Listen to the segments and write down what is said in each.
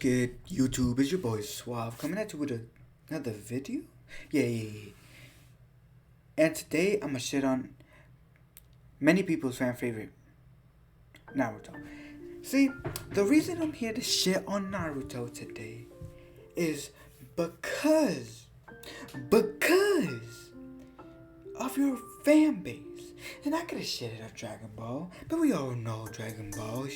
Good YouTube, it's your boy Suave coming at you with another video. Yeah. And today I'm gonna shit on many people's fan favorite, Naruto. See, the reason I'm here to shit on Naruto today is because of your fan base. And I could have shitted on Dragon Ball, but we all know Dragon Ball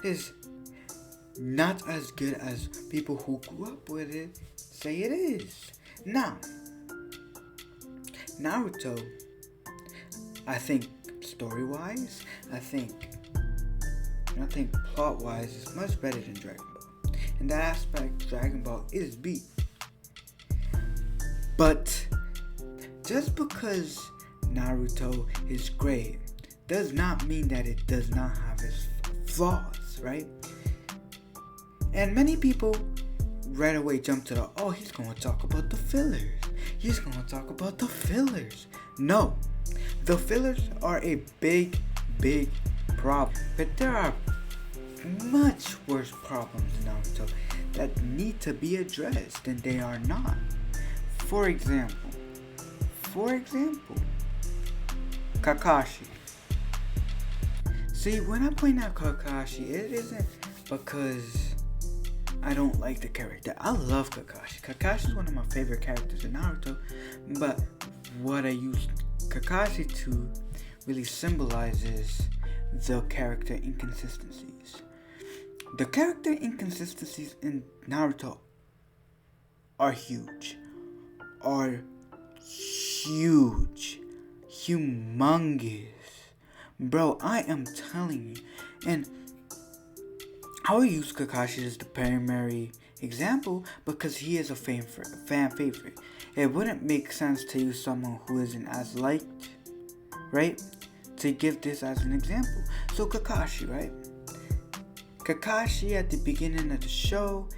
is not as good as people who grew up with it say it is. Now, Naruto, I think story-wise, I think plot-wise is much better than Dragon Ball. In that aspect, Dragon Ball is beat. But just because Naruto is great does not mean that it does not have its flaws, right? And many people right away jump to he's going to talk about the fillers. He's going to talk about the fillers. No, the fillers are a big problem. But there are much worse problems in Naruto that need to be addressed and they are not. For example, Kakashi. See, when I point out Kakashi, it isn't because I don't like the character. I love Kakashi. Kakashi is one of my favorite characters in Naruto. But what I use Kakashi to really symbolize is the character inconsistencies. The character inconsistencies in Naruto are huge. Humongous. Bro, I am telling you. And I will use Kakashi as the primary example because he is a fan favorite. It wouldn't make sense to use someone who isn't as liked, right? To give this as an example. So Kakashi, right? Kakashi at the beginning of the show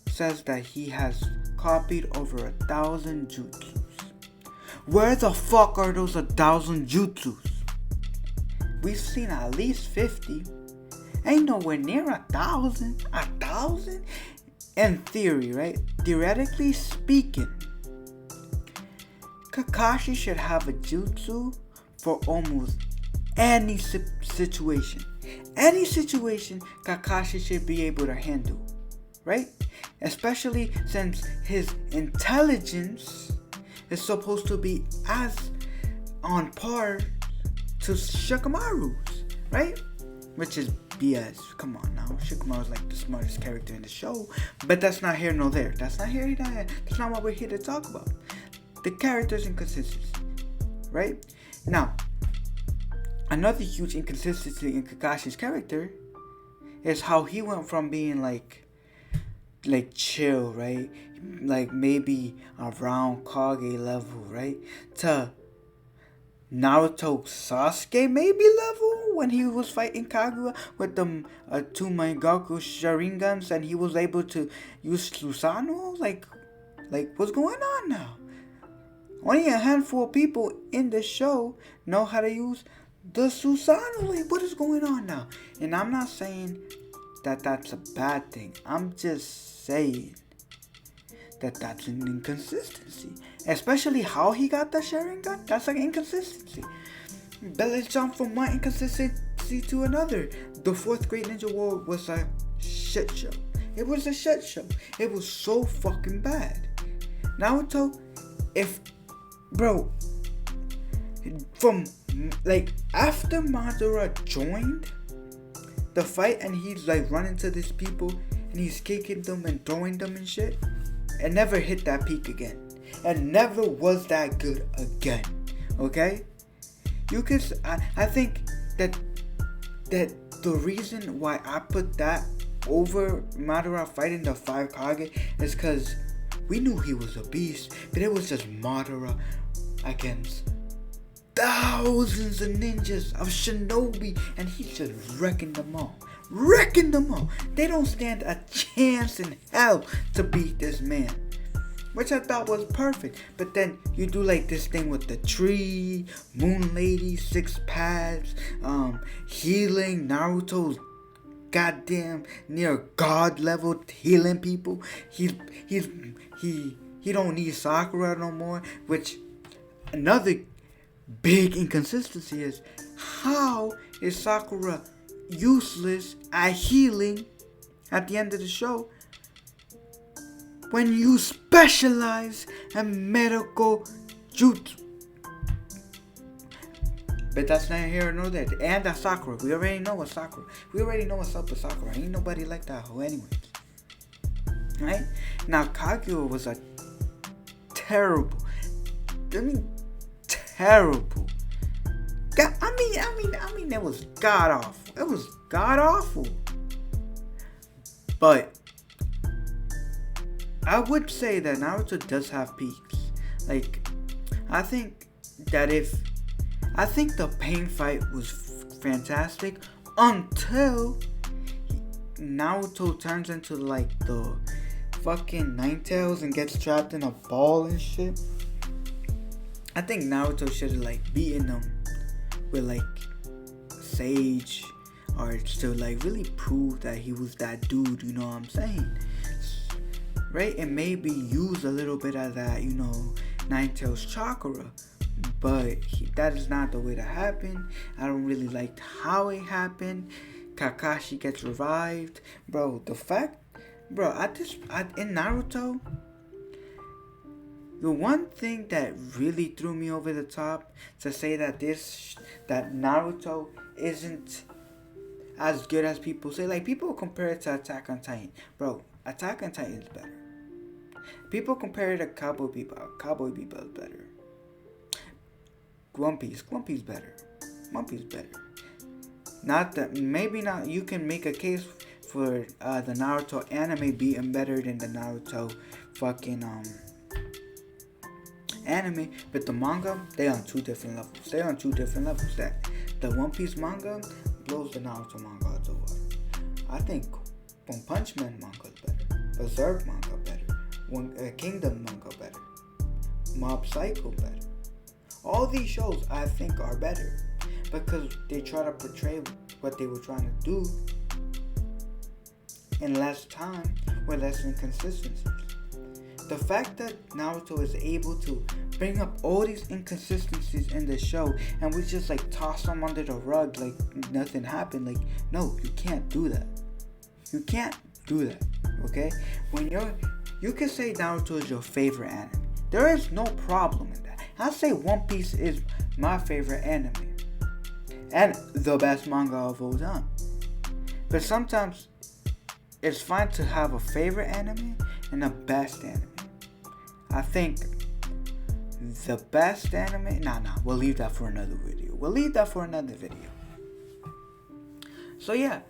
says that he has copied over 1,000 jutsus. Where the fuck are those 1,000 jutsus? We've seen at least 50. Ain't nowhere near 1,000. 1,000? In theory, right? Theoretically speaking, Kakashi should have a jutsu for almost any situation. Any situation Kakashi should be able to handle, right? Especially since his intelligence is supposed to be as on par to Shikamaru's, right? Which is BS. Come on now. Shikamaru's like the smartest character in the show. But that's not here nor there. That's not what we're here to talk about. The character's inconsistency. Right? Now, another huge inconsistency in Kakashi's character is how he went from being like chill, right? Like maybe around Kage level, right? To Naruto Sasuke maybe level when he was fighting Kaguya with the two Mangaku Sharingans and he was able to use Susanoo. Like what's going on now? Only a handful of people in the show know how to use the Susanoo. Like, what is going on now? And I'm not saying that that's a bad thing. I'm just saying that that's an inconsistency. Especially how he got the Sharingan. That's like inconsistency. But let's jump from one inconsistency to another. The fourth Great Ninja War was a shit show. It was a shit show. It was so fucking bad. Naruto, from like after Madara joined the fight and he's like running to these people and he's kicking them and throwing them and shit, it never hit that peak again. It never was that good again. Okay? I think that the reason why I put that over Madara fighting the 5 Kage is because we knew he was a beast, but it was just Madara against thousands of ninjas of shinobi and he's just wrecking them all. They don't stand a chance in hell to beat this man, which I thought was perfect. But then you do like this thing with the tree, Moon Lady, 6 pads, healing, Naruto's goddamn near God level healing people. He don't need Sakura no more. Which another big inconsistency is, how is Sakura useless at healing at the end of the show when you specialize in medical jutsu? But that's not here nor there. And that's Sakura. We already know what's Sakura. We already know what's up with Sakura. Ain't nobody like that hoe anyways. Right? Now Kaguya was a terrible. Terrible. I mean, it was god awful. It was god awful. But I would say that Naruto does have peaks. Like, I think the pain fight was fantastic until Naruto turns into like the fucking Ninetales and gets trapped in a ball and shit. I think Naruto should have like beaten him with like Sage, or to like really prove that he was that dude, you know what I'm saying? Right? And maybe use a little bit of that, you know, Ninetales chakra. But that is not the way to happen. I don't really like how it happened. Kakashi gets revived. Bro, the fact... Bro, in Naruto... The one thing that really threw me over the top to say that Naruto isn't as good as people say. Like, people compare it to Attack on Titan. Bro, Attack on Titan is better. People compare it to Cowboy Bebop. Cowboy Bebop is better. One Piece better. One Piece better. Not that, maybe not, you can make a case for the Naruto anime being better than the Naruto fucking anime, but the manga, they on two different levels. That the One Piece manga blows the Naruto manga out the water. I think One Punch Man manga is better. Berserk manga better. Kingdom manga better. Mob Psycho better. All these shows I think are better because they try to portray what they were trying to do in less time with less inconsistencies. The fact that Naruto is able to bring up all these inconsistencies in the show and we just like toss them under the rug like nothing happened, like, no, you can't do that. You can't do that, okay? When you can say Naruto is your favorite anime. There is no problem in that. I say One Piece is my favorite anime and the best manga of all time. But sometimes it's fine to have a favorite anime and a best anime. I think the best anime... Nah, we'll leave that for another video. So yeah,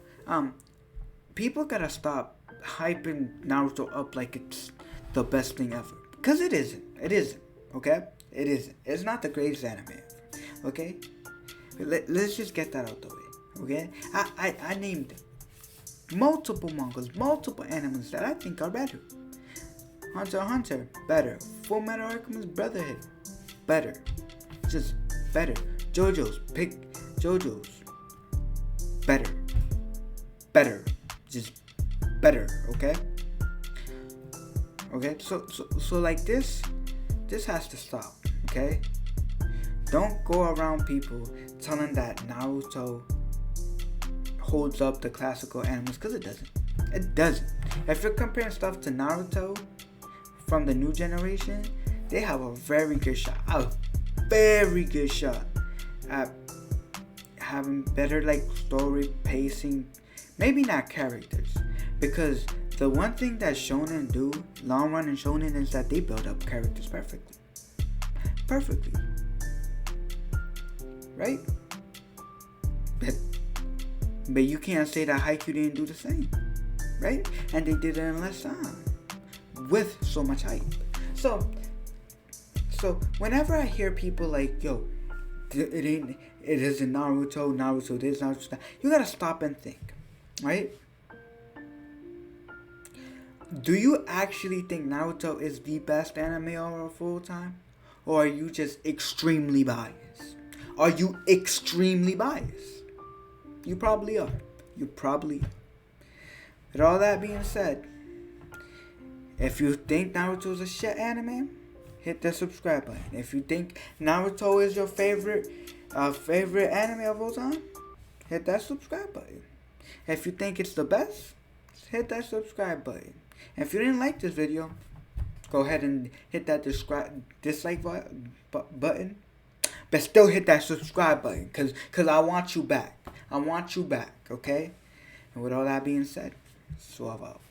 people gotta stop hyping Naruto up like it's the best thing ever. Because it isn't, okay? It isn't. It's not the greatest anime ever, okay? Let's just get that out the way, okay? I named multiple mangas, multiple animes that I think are better. Hunter x Hunter, better. Full Metal Alchemist Brotherhood, better. Just better. JoJo's, better. Just better, okay? Okay, so like this has to stop, okay? Don't go around people telling that Naruto holds up the classical animes, because it doesn't. If you're comparing stuff to Naruto from the new generation, they have a very good shot at having better like story pacing, maybe not characters, because the one thing that shonen do, long run and shonen, is that they build up characters perfectly, right? But you can't say that Haikyuu didn't do the same, right? And they did it in less time with so much hype. So whenever I hear people like, yo, it isn't Naruto this, Naruto that, you gotta stop and think, right? Do you actually think Naruto is the best anime of all time? Or are you just extremely biased? You probably are. With all that being said, if you think Naruto is a shit anime, hit the subscribe button. If you think Naruto is your favorite anime of all time, hit that subscribe button. If you think it's the best, hit that subscribe button. If you didn't like this video, go ahead and hit that dislike button. But still hit that subscribe button, cause I want you back. I want you back, okay? And with all that being said, suave out.